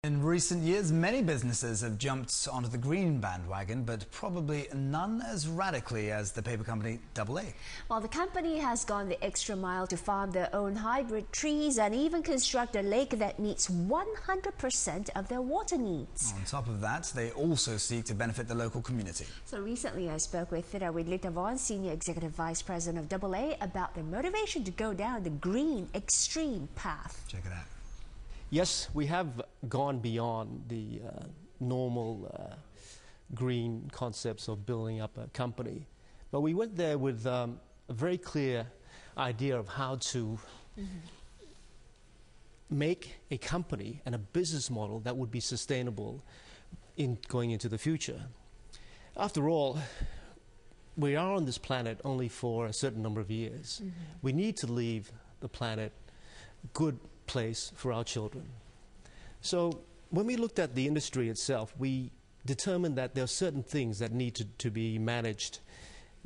In recent years, many businesses have jumped onto the green bandwagon, but probably none as radically as the paper company AA. Well, the company has gone the extra mile to farm their own hybrid trees and even construct a lake that meets 100% of their water needs. On top of that, they also seek to benefit the local community. So recently I spoke with Thirawin Litavon, Senior Executive Vice President of AA, about their motivation to go down the green extreme path. Check it out. Yes, we have gone beyond the normal green concepts of building up a company, but we went there with a very clear idea of how to make a company and a business model that would be sustainable in going into the future. After all, we are on this planet only for a certain number of years. We need to leave the planet good place for our children. So when we looked at the industry itself, we determined that there are certain things that need to be managed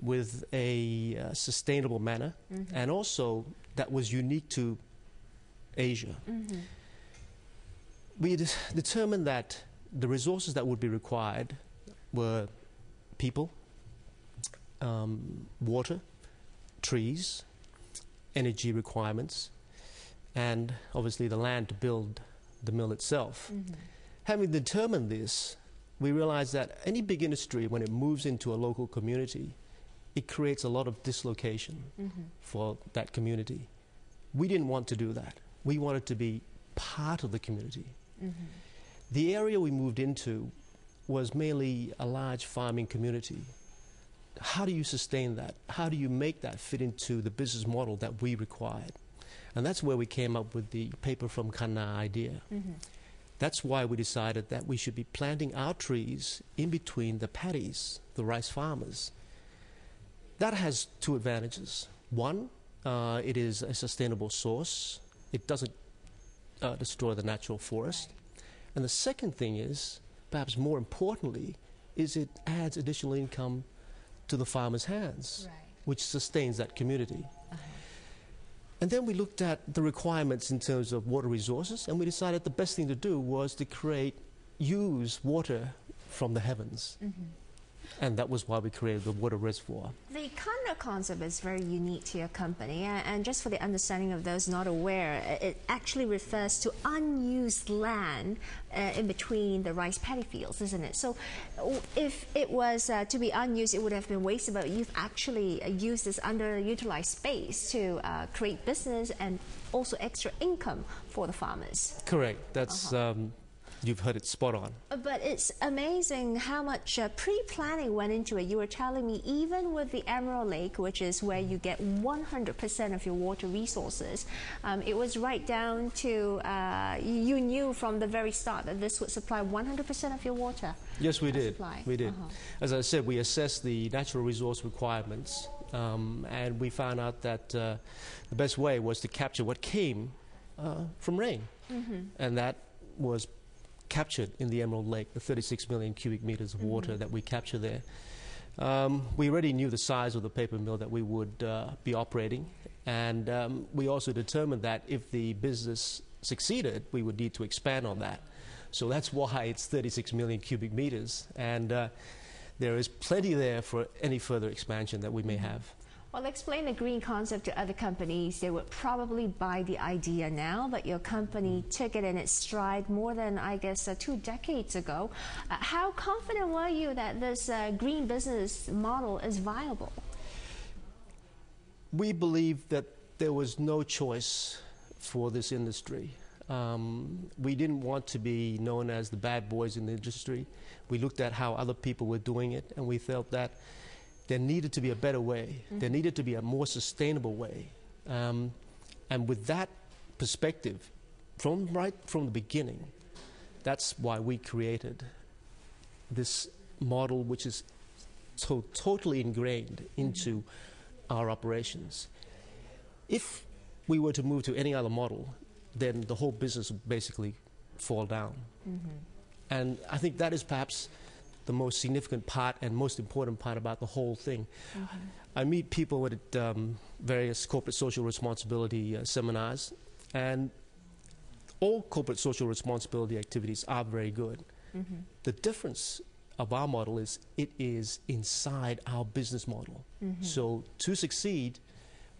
with a sustainable manner, and also that was unique to Asia. We determined that the resources that would be required were people, water, trees, energy requirements, and obviously the land to build the mill itself. Having determined this, we realized that any big industry, when it moves into a local community, it creates a lot of dislocation for that community. We didn't want to do that. We wanted to be part of the community. The area we moved into was mainly a large farming community. How do you sustain that? How do you make that fit into the business model that we required? And that's where we came up with the paper from Kanna idea. That's why we decided that we should be planting our trees in between the paddies, the rice farmers. That has two advantages. One, it is a sustainable source. It doesn't destroy the natural forest. And the second thing is, perhaps more importantly, is it adds additional income to the farmer's hands, which sustains that community. And then we looked at the requirements in terms of water resources, and we decided the best thing to do was to use water from the heavens. And that was why we created the water reservoir. The Kanna concept is very unique to your company, and just for the understanding of those not aware, it actually refers to unused land in between the rice paddy fields, isn't it? So if it was to be unused, it would have been wasted, but you've actually used this underutilized space to create business and also extra income for the farmers. Correct. That's you've heard it spot on. But it's amazing how much pre-planning went into it. You were telling me even with the Emerald Lake, which is where you get 100% of your water resources, it was right down to, you knew from the very start that this would supply 100% of your water. Yes, we did. Supply. We did. As I said, we assessed the natural resource requirements, and we found out that the best way was to capture what came from rain. And that was captured in the Emerald Lake, the 36 million cubic meters of water that we capture there. We already knew the size of the paper mill that we would be operating, and we also determined that if the business succeeded, we would need to expand on that. So that's why it's 36 million cubic meters, and there is plenty there for any further expansion that we may have. Well, explain the green concept to other companies. They would probably buy the idea now, but your company took it in its stride more than, I guess, 2 decades ago. How confident were you that this green business model is viable? We believe that there was no choice for this industry. We didn't want to be known as the bad boys in the industry. We looked at how other people were doing it, and we felt that there needed to be a better way. There needed to be a more sustainable way. And with that perspective, right from the beginning, that's why we created this model, which is so totally ingrained into our operations. If we were to move to any other model, then the whole business would basically fall down. And I think that is perhaps the most significant part and most important part about the whole thing. I meet people at various corporate social responsibility seminars, and all corporate social responsibility activities are very good. The difference of our model is it is inside our business model. So to succeed,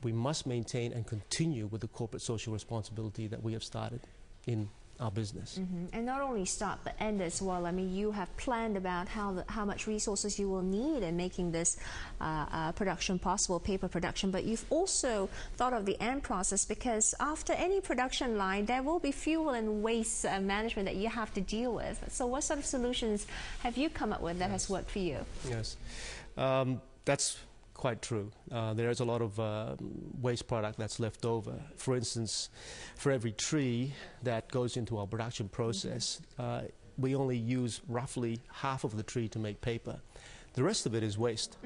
we must maintain and continue with the corporate social responsibility that we have started in our business. And not only start but end as well. I mean, you have planned about how much resources you will need in making this production possible, paper production, but you've also thought of the end process, because after any production line there will be fuel and waste management that you have to deal with. So what sort of solutions have you come up with that has worked for you? Yes, that's quite true. There is a lot of waste product that's left over. For instance, for every tree that goes into our production process, we only use roughly half of the tree to make paper. The rest of it is waste.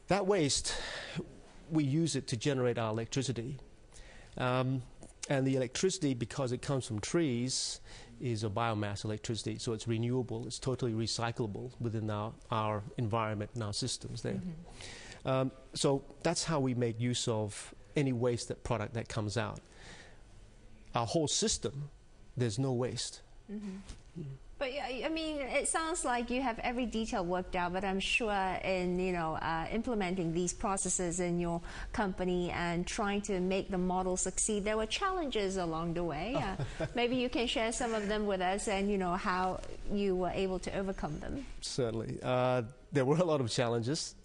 That waste, we use it to generate our electricity. And the electricity, because it comes from trees, is a biomass electricity, so it's renewable, it's totally recyclable within our environment and our systems there. So that's how we make use of any waste product that comes out. Our whole system, there's no waste. But I mean, it sounds like you have every detail worked out, but I'm sure in implementing these processes in your company and trying to make the model succeed, there were challenges along the way. Maybe you can share some of them with us, and how you were able to overcome them. Certainly. There were a lot of challenges.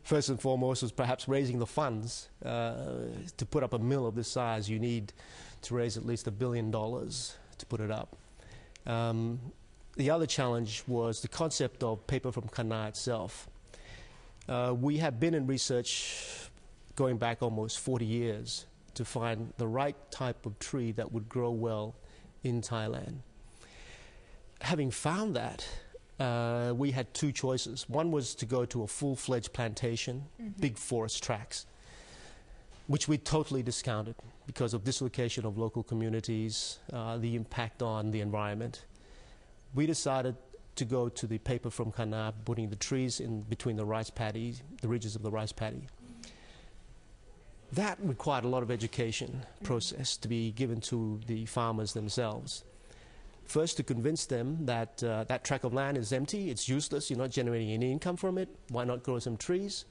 First and foremost was perhaps raising the funds. To put up a mill of this size, you need to raise at least $1 billion to put it up. The other challenge was the concept of paper from Kanna itself. We have been in research going back almost 40 years to find the right type of tree that would grow well in Thailand. Having found that, we had two choices. One was to go to a full-fledged plantation, big forest tracts, which we totally discounted because of dislocation of local communities, the impact on the environment. We decided to go to the paper from Kanna, putting the trees in between the rice paddy, the ridges of the rice paddy. That required a lot of education process to be given to the farmers themselves. First, to convince them that that tract of land is empty, it's useless, you're not generating any income from it, why not grow some trees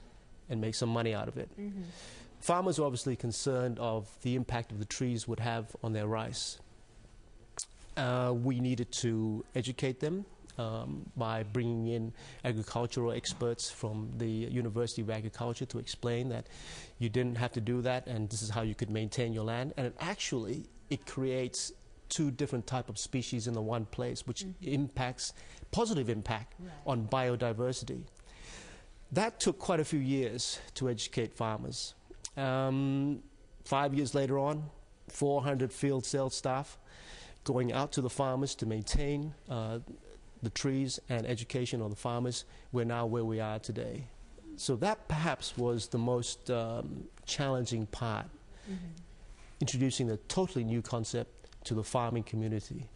and make some money out of it? Farmers were obviously concerned of the impact of the trees would have on their rice. We needed to educate them by bringing in agricultural experts from the University of Agriculture to explain that you didn't have to do that and this is how you could maintain your land. And it creates two different types of species in the one place, which impacts, positive impact on biodiversity. That took quite a few years to educate farmers. 5 years later on, 400 field sales staff going out to the farmers to maintain the trees and education on the farmers. We're now where we are today. So that perhaps was the most challenging part, introducing a totally new concept to the farming community.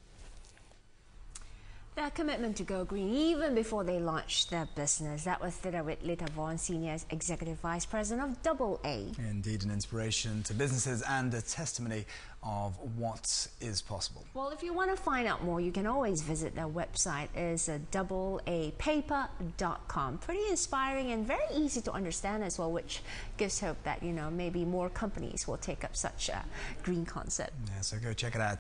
Their commitment to go green even before they launched their business. That was Thirarit Litavon, Senior Executive Vice President of Double A. Indeed, an inspiration to businesses and a testimony of what is possible. Well, if you want to find out more, you can always visit their website. It's doubleapaper.com. Pretty inspiring and very easy to understand as well, which gives hope that, maybe more companies will take up such a green concept. Yeah, so go check it out.